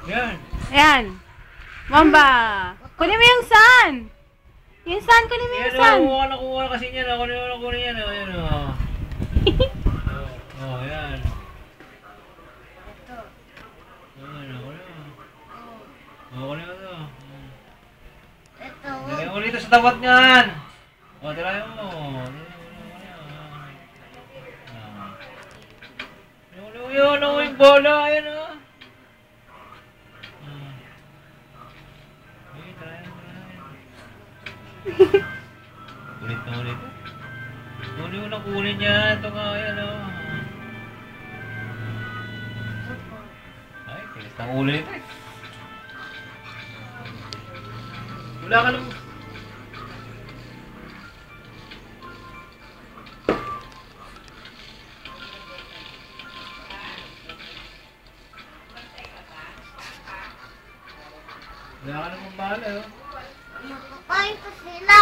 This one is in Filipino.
Yan. Ayan. Mamba. Kunin mo yung sun. Yung sun, kunin mo yung sun. Yan, nakuha kasi niya. Kunin yan. Ayan, o. Ayan. Kunin mo ito. Kunin mo dito sa tapat niyan. Tirahin mo. Yun, yung bola. Ayan, o. Ulit na ulit. Kunin mo na kunin niya. Ito nga, ayan, o. Ay, tinis ng ulo nito eh. Wala ka naman. Wala ka naman bahala, oh. Mapapakain ko sila.